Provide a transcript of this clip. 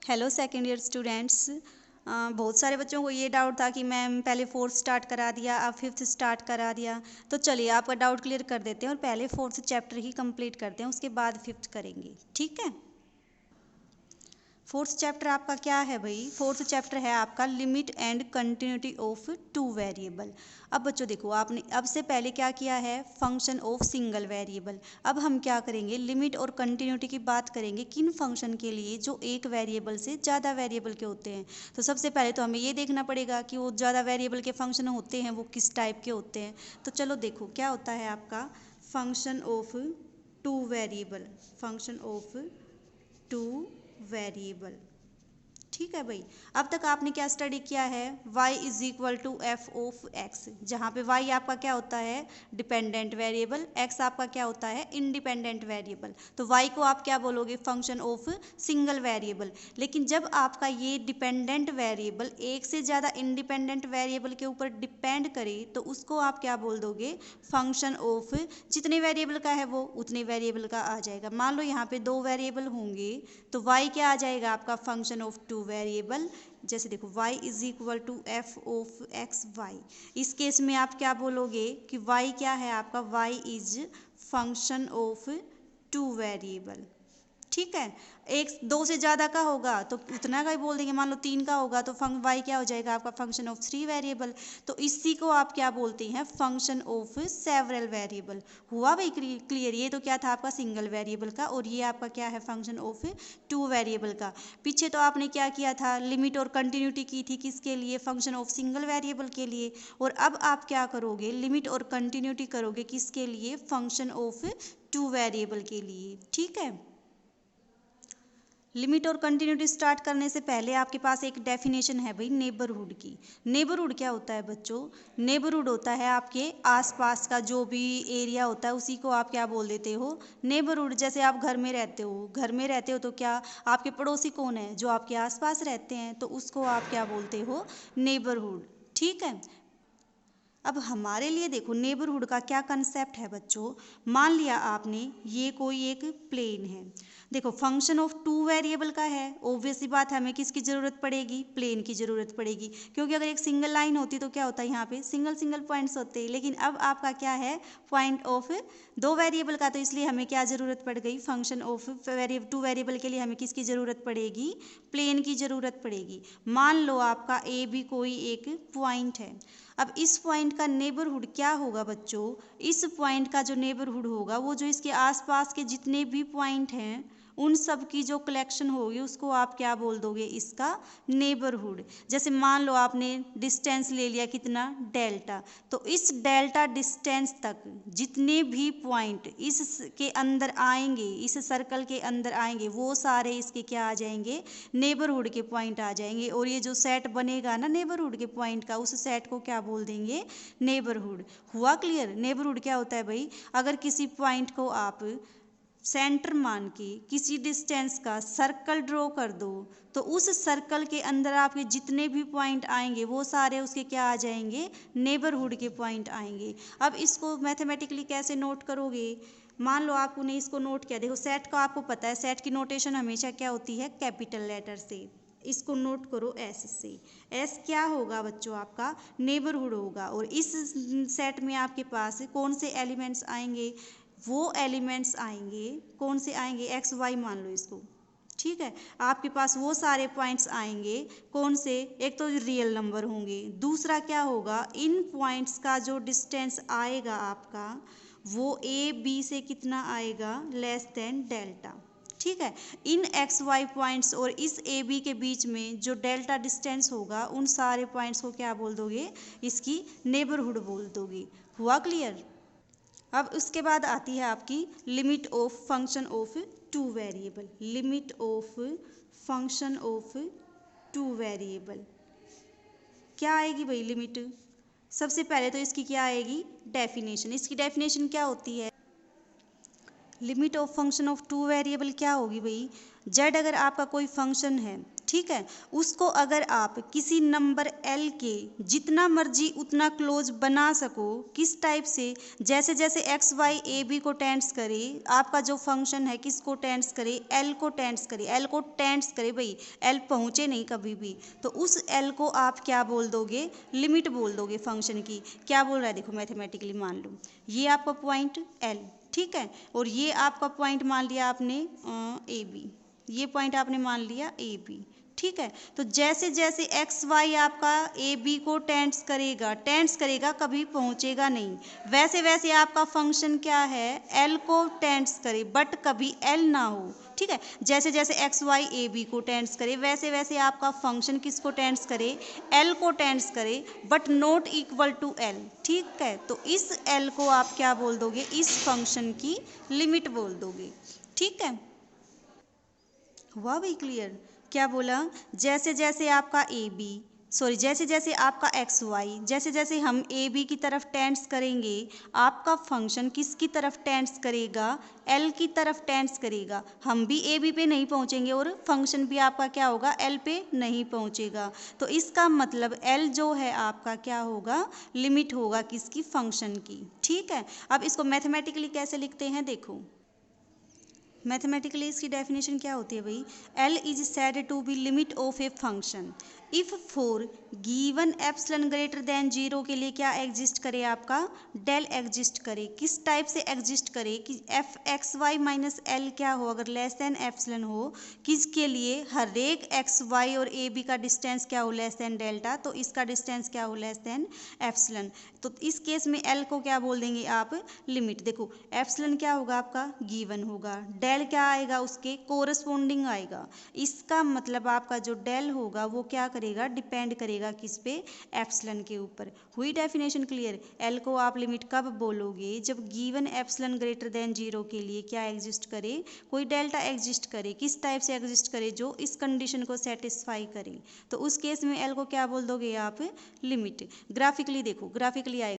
Hello second year students. बहुत सारे बच्चों को ये डाउट था कि मैम पहले फोर्थ स्टार्ट करा दिया अब फिफ्थ स्टार्ट करा दिया। तो चलिए आपका डाउट क्लियर कर देते हैं और पहले फोर्थ चैप्टर ही कंप्लीट करते हैं, उसके बाद फिफ्थ करेंगे। ठीक है। फोर्थ चैप्टर आपका क्या है भाई? फोर्थ चैप्टर है आपका limit and continuity of two variable. अब बच्चों देखो, आपने अब से पहले क्या किया है? Function of single variable. अब हम क्या करेंगे? लिमिट और कंटिन्यूटी की बात करेंगे किन फंक्शन के लिए जो एक वेरिएबल से ज़्यादा वेरिएबल के होते हैं। तो सबसे पहले तो हमें ये देखना पड़ेगा कि वो ज़्यादा वेरिएबल के फंक्शन होते हैं वो किस टाइप के होते हैं। तो चलो देखो क्या होता है आपका function of two variable. Function of two variable. ठीक है भाई। अब तक आपने क्या स्टडी किया है? y is equal to F of X, जहाँ पे y आपका क्या होता है? डिपेंडेंट वेरिएबल, x आपका क्या होता है? Independent variable. तो y को आप क्या बोलोगे? Function of single variable. लेकिन जब आपका ये डिपेंडेंट वेरिएबल एक से ज़्यादा इंडिपेंडेंट वेरिएबल के ऊपर डिपेंड करे तो उसको आप क्या बोल दोगे? फंक्शन ऑफ जितने वेरिएबल का है वो उतने वेरिएबल का आ जाएगा। मान लो यहाँ पे दो वेरिएबल होंगे तो y क्या आ जाएगा आपका? Function of two variable. जैसे देखो y is equal to F of X Y. इस केस में आप क्या बोलोगे कि y क्या है आपका? y is function of two variable. ठीक है। एक दो से ज़्यादा का होगा तो उतना का ही बोल देंगे। मान लो तीन का होगा तो वाई क्या हो जाएगा आपका? Function of three variable. तो इसी को आप क्या बोलते हैं? Function of several variable. हुआ भाई क्लियर? ये तो क्या था आपका? सिंगल वेरिएबल का, और ये आपका क्या है? फंक्शन ऑफ टू वेरिएबल का। पीछे तो आपने क्या किया था? लिमिट और कंटिन्यूटी की थी किसके लिए? फंक्शन ऑफ सिंगल वेरिएबल के लिए। और अब आप क्या करोगे? लिमिट और कंटिन्यूटी करोगे किसके लिए? फंक्शन ऑफ टू वेरिएबल के लिए। ठीक है। लिमिट और कंटिन्यूटी स्टार्ट करने से पहले आपके पास एक डेफिनेशन है भाई नेबरहुड की। नेबरहुड क्या होता है बच्चों? नेबरहुड होता है आपके आसपास का जो भी एरिया होता है उसी को आप क्या बोल देते हो? नेबरहुड। जैसे आप घर में रहते हो, घर में रहते हो तो क्या आपके पड़ोसी कौन है? जो आपके आसपास रहते हैं, तो उसको आप क्या बोलते हो? नेबरहुड। ठीक है। अब हमारे लिए देखो नेबरहुड का क्या कंसेप्ट है बच्चों। मान लिया आपने ये कोई एक प्लेन है। देखो फंक्शन ऑफ टू वेरिएबल का है, ऑब्वियसली बात है हमें किसकी ज़रूरत पड़ेगी? प्लेन की ज़रूरत पड़ेगी। क्योंकि अगर एक सिंगल लाइन होती तो क्या होता है? यहाँ पे सिंगल सिंगल पॉइंट्स होते हैं। लेकिन अब आपका क्या है? पॉइंट ऑफ दो वेरिएबल का, तो इसलिए हमें क्या ज़रूरत पड़ गई? फंक्शन ऑफ टू वेरिएबल के लिए हमें किसकी ज़रूरत पड़ेगी? प्लेन की ज़रूरत पड़ेगी। मान लो आपका ए भी कोई एक पॉइंट है। अब इस पॉइंट का नेबरहुड क्या होगा बच्चों? इस पॉइंट का जो नेबरहुड होगा वो जो इसके आसपास के जितने भी पॉइंट हैं उन सब की जो कलेक्शन होगी उसको आप क्या बोल दोगे? इसका नेबरहुड। जैसे मान लो आपने डिस्टेंस ले लिया कितना? डेल्टा। तो इस डेल्टा डिस्टेंस तक जितने भी पॉइंट इसके अंदर आएंगे, इस सर्कल के अंदर आएंगे, वो सारे इसके क्या आ जाएंगे? नेबरहुड के पॉइंट आ जाएंगे। और ये जो सेट बनेगा ना नेबरहुड के पॉइंट का, उस सेट को क्या बोल देंगे? नेबरहुड। हुआ क्लियर? नेबरहुड क्या होता है भाई? अगर किसी पॉइंट को आप सेंटर मान के किसी डिस्टेंस का सर्कल ड्रॉ कर दो तो उस सर्कल के अंदर आपके जितने भी पॉइंट आएंगे वो सारे उसके क्या आ जाएंगे? नेबरहुड के पॉइंट आएंगे। अब इसको मैथमेटिकली कैसे नोट करोगे? मान लो आपने इसको नोट किया। देखो सेट का आपको पता है, सेट की नोटेशन हमेशा क्या होती है? कैपिटल लेटर से। इसको नोट करो एस से। एस क्या होगा बच्चों? आपका नेबरहुड होगा। और इस सेट में आपके पास कौन से एलिमेंट्स आएंगे? वो एलिमेंट्स आएंगे, कौन से आएंगे? एक्स वाई मान लो इसको। ठीक है। आपके पास वो सारे पॉइंट्स आएंगे, कौन से? एक तो रियल नंबर होंगे, दूसरा क्या होगा? इन पॉइंट्स का जो डिस्टेंस आएगा आपका वो ए बी से कितना आएगा? Less than delta. ठीक है। इन एक्स वाई पॉइंट्स और इस ए बी के बीच में जो डेल्टा डिस्टेंस होगा उन सारे पॉइंट्स को क्या बोल दोगे? इसकी नेबरहुड बोल दोगे। हुआ क्लियर? अब उसके बाद आती है आपकी limit of function of two variable. Limit of function of two variable क्या आएगी भाई? लिमिट सबसे पहले तो इसकी क्या आएगी? डेफिनेशन। इसकी डेफिनेशन क्या होती है? Limit of function of two variable क्या होगी भाई? जेड अगर आपका कोई फंक्शन है ठीक है। उसको अगर आप किसी नंबर एल के जितना मर्जी उतना क्लोज बना सको, किस टाइप से, जैसे जैसे एक्स वाई ए बी को टेंड्स करे, आपका जो फंक्शन है किसको टेंड्स करे, एल को टेंड्स करे, एल को टेंड्स करे भाई, एल पहुँचे नहीं कभी भी, तो उस एल को आप क्या बोल दोगे, लिमिट बोल दोगे फंक्शन की। क्या बोल रहा है देखो, मैथमेटिकली मान लो ये आपका पॉइंट एल, ठीक है, और ये आपका पॉइंट मान लिया आपने ए बी, ये पॉइंट आपने मान लिया ए बी, ठीक है। तो जैसे जैसे एक्स वाई आपका ए बी को टेंड्स करेगा कभी पहुंचेगा नहीं, वैसे वैसे आपका फंक्शन क्या है, एल को टेंड्स करे बट कभी एल ना हो, ठीक है। जैसे जैसे एक्स वाई ए बी को टेंड्स करे वैसे वैसे आपका फंक्शन किसको टेंड्स करे, एल को टेंड्स करे but not equal to L, ठीक है। तो इस एल को आप क्या बोल दोगे, इस फंक्शन की लिमिट बोल दोगे, ठीक है। हुआ भाई क्लियर। क्या बोला, जैसे जैसे आपका जैसे जैसे आपका एक्स वाई, जैसे जैसे हम ए बी की तरफ टेंड्स करेंगे, आपका फंक्शन किसकी तरफ टेंड्स करेगा, एल की तरफ टेंड्स करेगा। हम भी ए बी पे नहीं पहुंचेंगे और फंक्शन भी आपका क्या होगा, एल पे नहीं पहुंचेगा। तो इसका मतलब एल जो है आपका क्या होगा, लिमिट होगा किसकी, फंक्शन की, ठीक है। अब इसको मैथमेटिकली कैसे लिखते हैं देखो, मैथमेटिकली इसकी डेफिनेशन क्या होती है भाई, L is said to be limit of a function if for given epsilon greater than 0 के लिए क्या एग्जिस्ट करे, आपका डेल एग्जिस्ट करे। किस टाइप से एग्जिस्ट करे कि F X Y minus L क्या हो, अगर लेस देन एप्सिलॉन हो, किसके लिए, हर एक एक्स वाई और ए बी का डिस्टेंस क्या हो, लेस देन डेल्टा, तो इसका डिस्टेंस क्या हो, लेस देन एप्सिलॉन। तो इस केस में एल को क्या बोल देंगे आप, लिमिट। देखो एप्सिलॉन क्या होगा आपका, गिवन होगा, डेल क्या आएगा, उसके कोरस्पोंडिंग आएगा। इसका मतलब आपका जो डेल होगा वो क्या करेगा, डिपेंड करेगा किस पे, एप्सिलॉन के ऊपर। हुई डेफिनेशन क्लियर। एल को आप लिमिट कब बोलोगे, जब गिवन एप्सिलॉन ग्रेटर देन 0 के लिए क्या एग्जिस्ट करे, कोई डेल्टा एग्जिस्ट करे। किस टाइप से एग्जिस्ट करे, जो इस कंडीशन को सेटिस्फाई करे, तो उस केस में एल को क्या बोल दोगे आप, लिमिट। ग्राफिकली देखो, ग्राफिकली आएगा